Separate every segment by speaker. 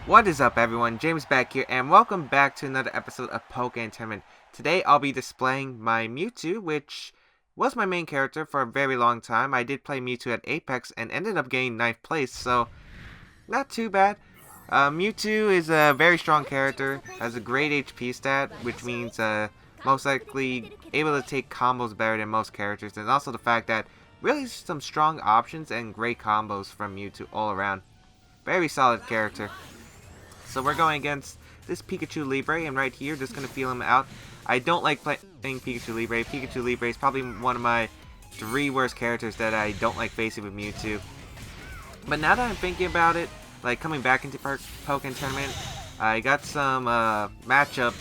Speaker 1: What is up, everyone? James Baek here, and welcome back to another episode of Pokken Tournament. Today I'll be displaying my Mewtwo, which was my main character for a very long time. I did play Mewtwo at Apex and ended up getting 9th place, so not too bad. Mewtwo is a very strong character, has a great HP stat, which means most likely able to take combos better than most characters, and also the fact that really some strong options and great combos from Mewtwo all around. Very solid character. So we're going against this Pikachu Libre, and right here, just going to feel him out. I don't like playing Pikachu Libre. Pikachu Libre is probably one of my 3 worst characters that I don't like facing with Mewtwo. But now that I'm thinking about it, like coming back into Pokken Tournament, I got some matchup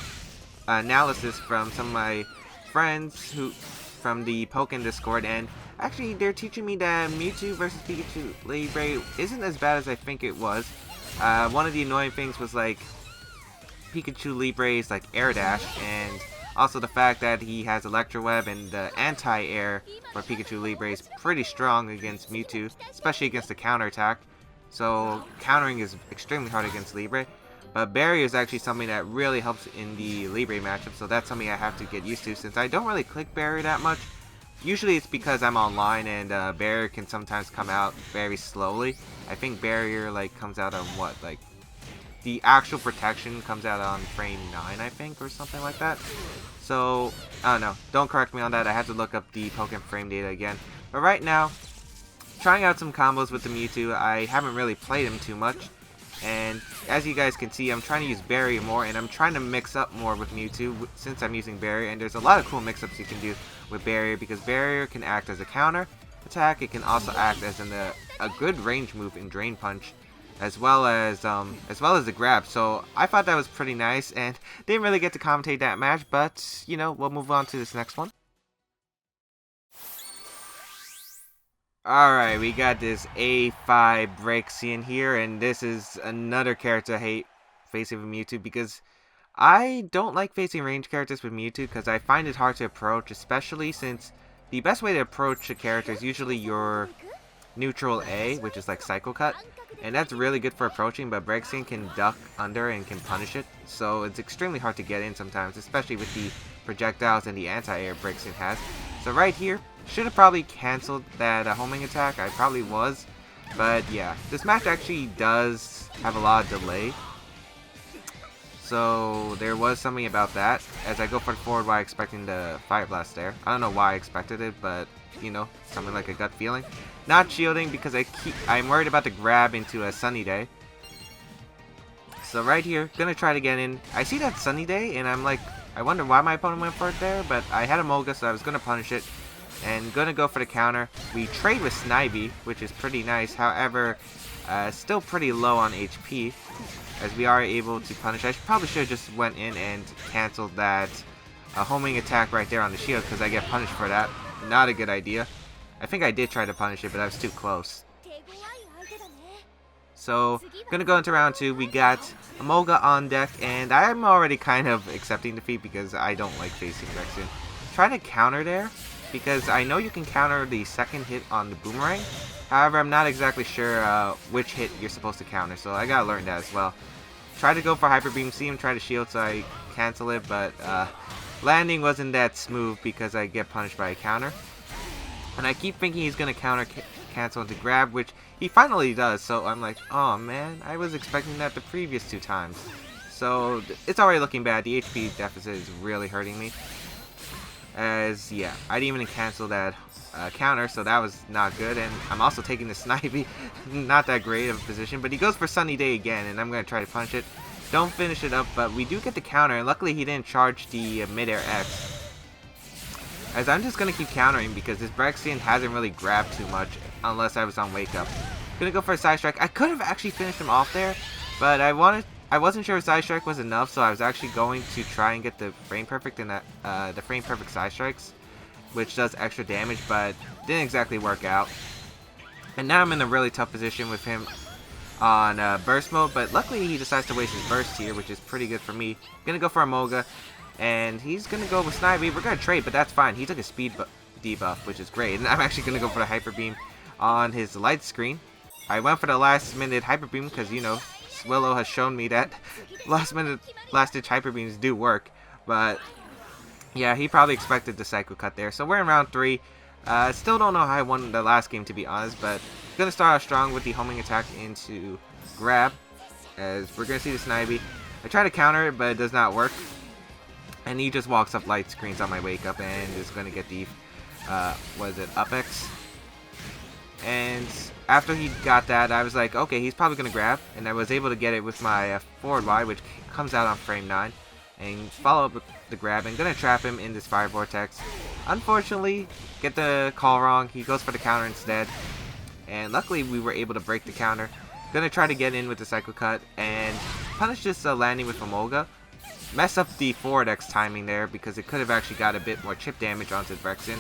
Speaker 1: analysis from some of my friends from the Pokken Discord, and actually they're teaching me that Mewtwo versus Pikachu Libre isn't as bad as I think it was. One of the annoying things was like Pikachu Libre's like air dash, and also the fact that he has Electro Web, and the anti-air for Pikachu Libre is pretty strong against Mewtwo, especially against the counter attack. So countering is extremely hard against Libre. But barrier is actually something that really helps in the Libre matchup, so that's something I have to get used to since I don't really click barrier that much. Usually it's because I'm online and barrier can sometimes come out very slowly. I think barrier like comes out on what, like the actual protection comes out on frame 9, I think, or something like that. So I don't know, don't correct me on that. I have to look up the Pokken frame data again. But right now, trying out some combos with the Mewtwo. I haven't really played him too much, and as you guys can see, I'm trying to use barrier more, and I'm trying to mix up more with Mewtwo since I'm using barrier. And there's a lot of cool mix-ups you can do with barrier, because barrier can act as a counter attack. It can also act as a good range move in Drain Punch, as well as the grab. So I thought that was pretty nice, and didn't really get to commentate that match, but you know, we'll move on to this next one. Alright, we got this A5 Braixen here, and this is another character I hate facing with Mewtwo, because I don't like facing range characters with Mewtwo because I find it hard to approach, especially since the best way to approach a character is usually your neutral A, which is like Cycle Cut, and that's really good for approaching, but Braixen can duck under and can punish it, so it's extremely hard to get in sometimes, especially with the projectiles and the anti-air Braixen has. So right here, should have probably cancelled that homing attack. I probably was, but yeah, this match actually does have a lot of delay, so there was something about that. As I go for the forward Y, expecting the Fire Blast there. I don't know why I expected it, but you know, something like a gut feeling. Not shielding because I'm worried about the grab into a Sunny Day. So right here, gonna try to get in. I see that Sunny Day, and I'm like, I wonder why my opponent went for it there, but I had a Moga, so I was gonna punish it. And gonna go for the counter. We trade with Snivy, which is pretty nice. However, still pretty low on HP, as we are able to punish. I probably should have just went in and canceled that homing attack right there on the shield, because I get punished for that. Not a good idea. I think I did try to punish it, but I was too close. So, gonna go into round 2. We got a Moga on deck, and I'm already kind of accepting defeat because I don't like facing Braixen. Trying to counter there, because I know you can counter the second hit on the boomerang. However, I'm not exactly sure which hit you're supposed to counter, so I gotta learn that as well. Try to go for Hyper Beam, see him try to shield, so I cancel it, but landing wasn't that smooth because I get punished by a counter. And I keep thinking he's gonna cancel into grab, which he finally does, so I'm like, oh man, I was expecting that the previous 2 times. So it's already looking bad. The HP deficit is really hurting me. As, yeah, I didn't even cancel that counter, so that was not good. And I'm also taking the Snivy, not that great of a position, but he goes for Sunny Day again, and I'm going to try to punch it. Don't finish it up, but we do get the counter, and luckily he didn't charge the mid-air X. As I'm just going to keep countering, because this Braixen hasn't really grabbed too much, unless I was on Wake Up. Gonna go for a Side Strike. I could have actually finished him off there, but I wasn't sure if Side Strike was enough, so I was actually going to try and get the Frame Perfect and the Frame Perfect Side Strikes, which does extra damage, but didn't exactly work out. And now I'm in a really tough position with him on Burst Mode, but luckily he decides to waste his Burst here, which is pretty good for me. Gonna go for a Moga, and he's gonna go with Snivy. We're gonna trade, but that's fine. He took a speed debuff, which is great, and I'm actually gonna go for the Hyper Beam on his light screen. I went for the last minute Hyper Beam because, you know, Willow has shown me that last ditch hyper beams do work. But yeah, he probably expected the Psycho Cut there. So we're in round 3. Still don't know how I won the last game, to be honest, but gonna start out strong with the homing attack into grab, as we're gonna see the Snivy. I try to counter it, but it does not work, and he just walks up light screens on my wake up and is gonna get the up X. And after he got that, I was like, okay, he's probably gonna grab, and I was able to get it with my forward Y, which comes out on frame 9, and follow up with the grab, and gonna trap him in this Fire Vortex. Unfortunately, get the call wrong. He goes for the counter instead, and luckily we were able to break the counter. Gonna try to get in with the Psycho Cut and punish this landing with Emolga. Mess up the forward X timing there because it could have actually got a bit more chip damage onto Braixen.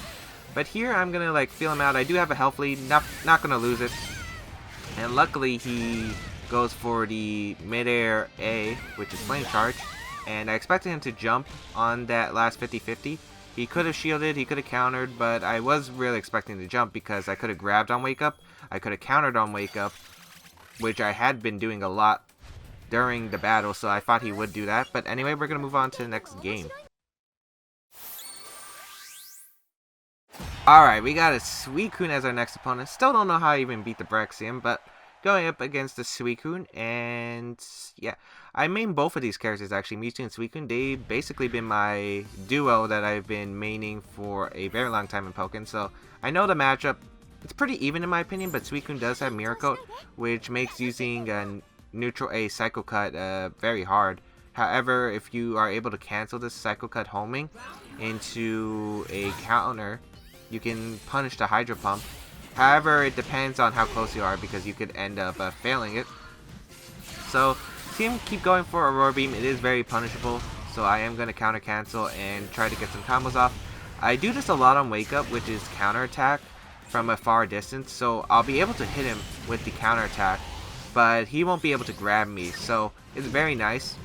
Speaker 1: But here I'm gonna like feel him out. I do have a health lead, not gonna lose it. And luckily he goes for the midair A, which is Flame Charge. And I expected him to jump on that last 50-50. He could have shielded, he could have countered, but I was really expecting to jump because I could have grabbed on wake up. I could have countered on wake up, which I had been doing a lot during the battle, so I thought he would do that. But anyway, we're gonna move on to the next game. Alright, we got a Suicune as our next opponent. Still don't know how I even beat the Braixen, but going up against the Suicune, and yeah, I main both of these characters actually, Mewtwo and Suicune. They've basically been my duo that I've been maining for a very long time in Pokken, so I know the matchup. It's pretty even in my opinion, but Suicune does have Mirror Coat, which makes using a neutral A Psycho Cut very hard. However, if you are able to cancel this Psycho Cut homing into a counter, you can punish the Hydro Pump. However, it depends on how close you are because you could end up failing it. So, see him keep going for Aurora Beam. It is very punishable, so I am going to counter cancel and try to get some combos off. I do this a lot on Wake Up, which is counter attack from a far distance, so I'll be able to hit him with the counter attack, but he won't be able to grab me, so it's very nice.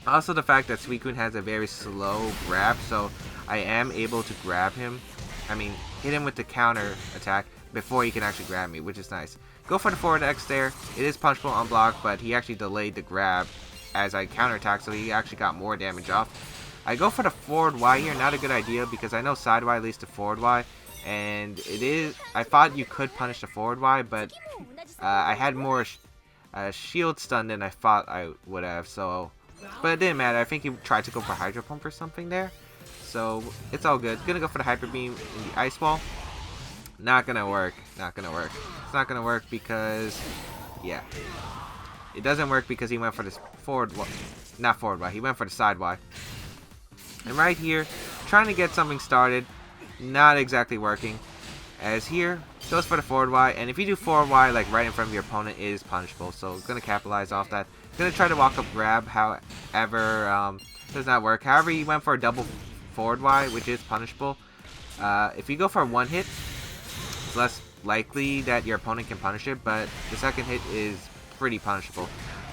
Speaker 1: Also, the fact that Suicune has a very slow grab, so I am able to grab him. Hit him with the counter attack before he can actually grab me, which is nice. Go for the forward X there. It is punchable on block, but he actually delayed the grab as I counter attack, so he actually got more damage off. I go for the forward Y here, not a good idea because I know side Y leads to forward Y, and it is. I thought you could punish the forward Y, but I had more shield stun than I thought I would have, so. But it didn't matter. I think he tried to go for Hydro Pump or something there. So, it's all good. Gonna go for the Hyper Beam in the Ice Wall. Not gonna work. Not gonna work. It's not gonna work because, yeah. It doesn't work because he went for this forward Y. Not forward Y. He went for the side Y. And right here, trying to get something started. Not exactly working. As here, goes for the forward Y. And if you do forward Y, like right in front of your opponent, it is punishable. So, gonna capitalize off that. Gonna try to walk up grab. However, does not work. However, he went for a double forward Y, which is punishable. If you go for one hit, it's less likely that your opponent can punish it, but the second hit is pretty punishable.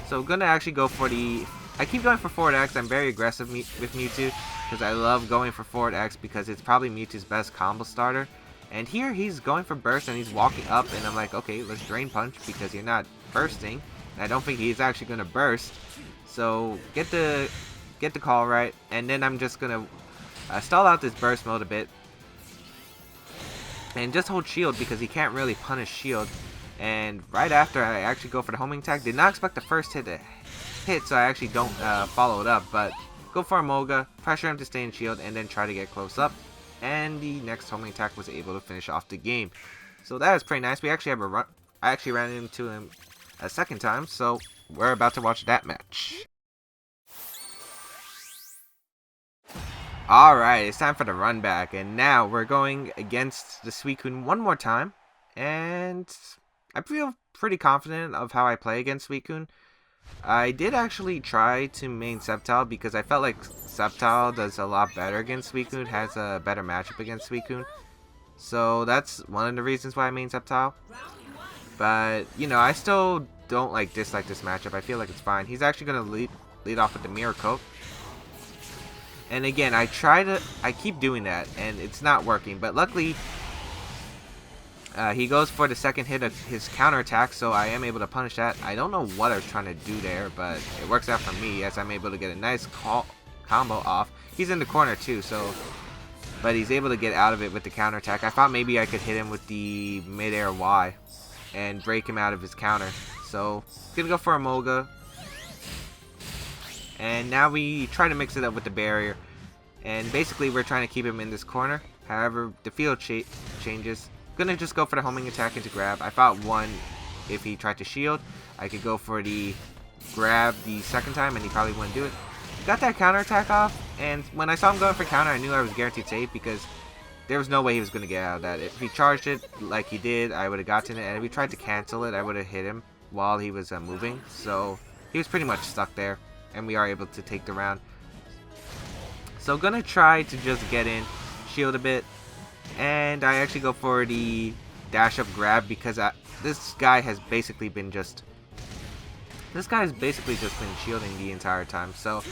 Speaker 1: So I'm gonna actually go for the. I keep going for forward X. I'm very aggressive with Mewtwo because I love going for forward X because it's probably Mewtwo's best combo starter. And here he's going for burst and he's walking up, and I'm like, okay, let's drain punch because you're not bursting. And I don't think he's actually gonna burst. So get the call right, and then I'm just gonna stall out this burst mode a bit and just hold shield because he can't really punish shield. And right after I actually go for the homing attack. Did not expect the first hit to hit, so I actually don't follow it up, but go for Emolga, pressure him to stay in shield, and then try to get close up, and the next homing attack was able to finish off the game. So that was pretty nice. We actually have a run. I actually ran into him a second time, so we're about to watch that match. Alright, it's time for the run back, and now we're going against the Suicune one more time, and I feel pretty confident of how I play against Suicune. I did actually try to main Sceptile because I felt like Sceptile does a lot better against Suicune, has a better matchup against Suicune. So that's one of the reasons why I main Sceptile. But, you know, I still don't dislike this matchup. I feel like it's fine. He's actually going to lead off with the Mirror Coat. And again, I keep doing that, and it's not working. But luckily, He goes for the second hit of his counterattack, so I am able to punish that. I don't know what I was trying to do there, but it works out for me as I'm able to get a nice combo off. He's in the corner too, so but he's able to get out of it with the counterattack. I thought maybe I could hit him with the mid-air Y and break him out of his counter. So, gonna go for a Moga. And now we try to mix it up with the barrier. And basically we're trying to keep him in this corner. However, the field changes. Gonna just go for the homing attack into grab. I thought one, if he tried to shield, I could go for the grab the second time and he probably wouldn't do it. Got that counter attack off, and when I saw him going for counter, I knew I was guaranteed safe because there was no way he was gonna get out of that. If he charged it like he did, I would have gotten it, and if he tried to cancel it, I would have hit him while he was moving. So he was pretty much stuck there, and we are able to take the round. So gonna try to just get in, shield a bit, and I actually go for the dash up grab because this guy has basically been just been shielding the entire time. So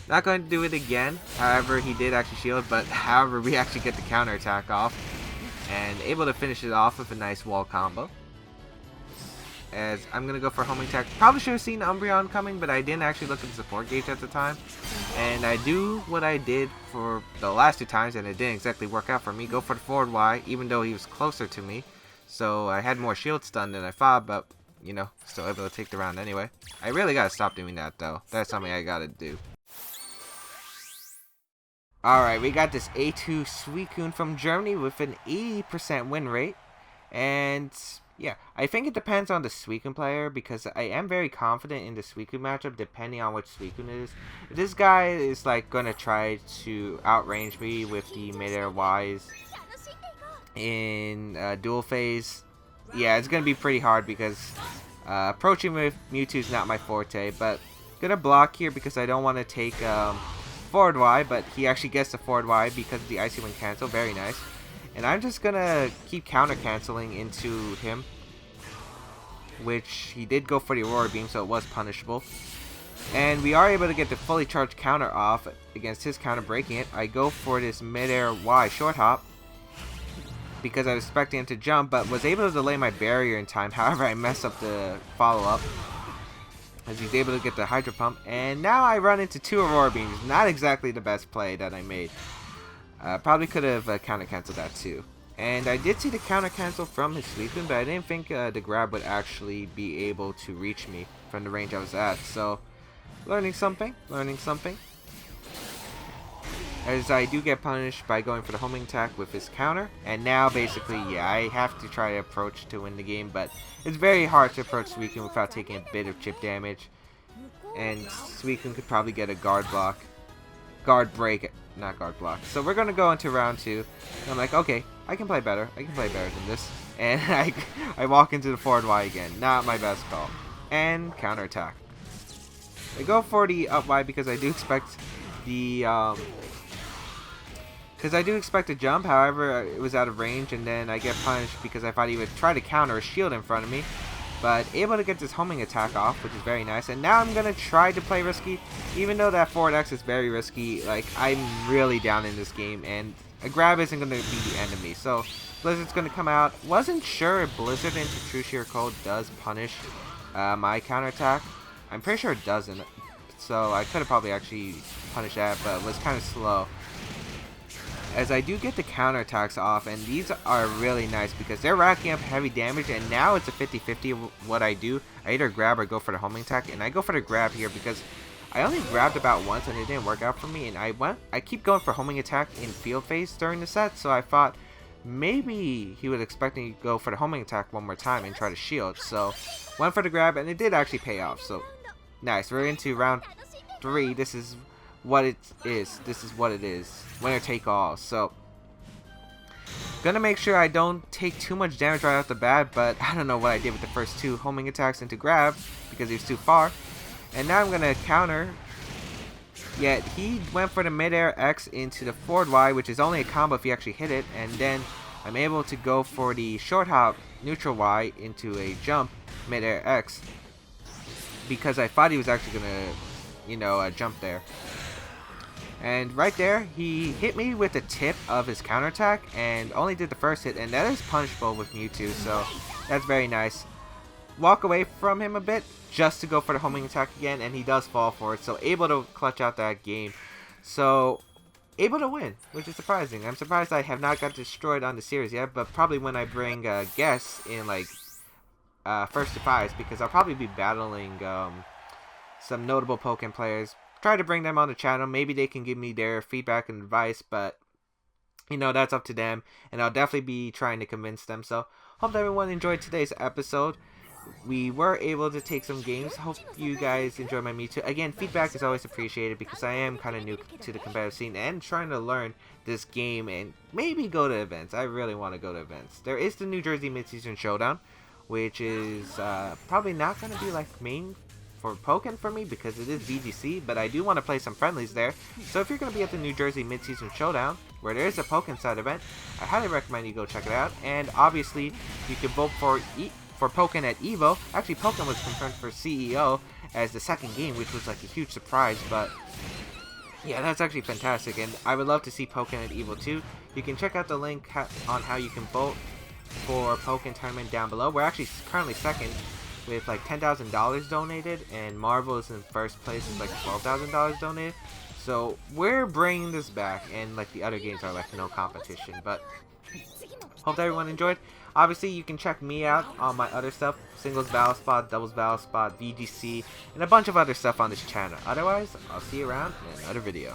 Speaker 1: not going to do it again. However, he did actually shield, but however we actually get the counter attack off and able to finish it off with a nice wall combo. As I'm gonna go for homing attack. Probably should have seen Umbreon coming, but I didn't actually look at the support gauge at the time. And I do what I did for the last two times, and it didn't exactly work out for me. Go for the forward Y, even though he was closer to me. So I had more shield stun than I thought, but you know, still able to take the round anyway. I really gotta stop doing that though. That's something I gotta do. Alright, we got this A2 Suicune from Germany with an 80% win rate. And yeah, I think it depends on the Suicune player because I am very confident in the Suicune matchup depending on which Suicune it is. If this guy is like gonna try to outrange me with the mid-air Ys in dual phase, yeah, it's gonna be pretty hard because approaching with Mewtwo is not my forte. But gonna block here because I don't want to take forward Y, but he actually gets the forward Y because of the Icy Wind cancel. Very nice. And I'm just gonna keep counter canceling into him, which he did go for the Aurora Beam, so it was punishable. And we are able to get the fully charged counter off against his counter, breaking it. I go for this mid-air Y short hop because I was expecting him to jump, but was able to delay my barrier in time. However, I messed up the follow-up as he's able to get the Hydro Pump. And now I run into two Aurora Beams. Not exactly the best play that I made. Probably could have counter canceled that too. And I did see the counter cancel from his Suicune, but I didn't think the grab would actually be able to reach me from the range I was at. So, learning something. As I do get punished by going for the homing attack with his counter. And now basically, yeah, I have to try to approach to win the game, but it's very hard to approach Suicune without taking a bit of chip damage. And Suicune could probably get a guard break, not guard block. So we're gonna go into round 2. And I'm like, okay, I can play better than this. And I walk into the forward Y again. Not my best call. And counter attack. I go for the up Y because I do expect the a jump. However, it was out of range, and then I get punished because I thought he would try to counter a shield in front of me. But able to get this homing attack off, which is very nice. And now I'm going to try to play risky. Even though that forward X is very risky, like, I'm really down in this game. And a grab isn't going to be the end of me. So, Blizzard's going to come out. Wasn't sure if Blizzard into True Sheer Cold does punish my counterattack. I'm pretty sure it doesn't. So, I could have probably actually punished that, but it was kind of slow. As I do get the counterattacks off, and these are really nice because they're racking up heavy damage, and now it's a 50-50 what I do. I either grab or go for the homing attack, and I go for the grab here because I only grabbed about once and it didn't work out for me, and I keep going for homing attack in field phase during the set, so I thought maybe he would expect me to go for the homing attack one more time and try to shield. So went for the grab, and it did actually pay off. So nice. We're into round 3. This is what it is. Winner take all. So gonna make sure I don't take too much damage right off the bat, but I don't know what I did with the first 2 homing attacks into grab because he was too far. And now I'm gonna counter. Yet he went for the mid-air X into the forward Y, which is only a combo if you actually hit it, and then I'm able to go for the short hop neutral Y into a jump mid-air X because I thought he was actually gonna, jump there. And right there, he hit me with the tip of his counterattack and only did the first hit, and that is punishable with Mewtwo, so that's very nice. Walk away from him a bit just to go for the homing attack again, and he does fall for it, so able to clutch out that game. So able to win, which is surprising. I'm surprised I have not got destroyed on the series yet, but probably when I bring guests in like first to fives, because I'll probably be battling some notable Pokken players. Try to bring them on the channel. Maybe they can give me their feedback and advice, but you know, that's up to them, and I'll definitely be trying to convince them. So hope everyone enjoyed today's episode. We were able to take some games. Hope you guys enjoy my Mewtwo. Again, feedback is always appreciated because I am kind of new to the competitive scene and trying to learn this game and maybe go to events. I really want to go to events. There is the New Jersey Mid-Season Showdown, which is probably not going to be like main for Pokken for me because it is VGC, but I do want to play some friendlies there. So if you're going to be at the New Jersey Mid-Season Showdown, where there is a Pokken side event, I highly recommend you go check it out. And obviously, you can vote for Pokken at EVO. Actually, Pokken was confirmed for CEO as the second game, which was like a huge surprise, but yeah, that's actually fantastic, and I would love to see Pokken at EVO too. You can check out the link on how you can vote for Pokken tournament down below. We're actually currently second with like $10,000 donated, and Marvel is in first place with like $12,000 donated. So we're bringing this back, and like the other games are like no competition. But hope that everyone enjoyed. Obviously, you can check me out on my other stuff, singles battle spot, doubles battle spot, VGC, and a bunch of other stuff on this channel. Otherwise, I'll see you around in another video.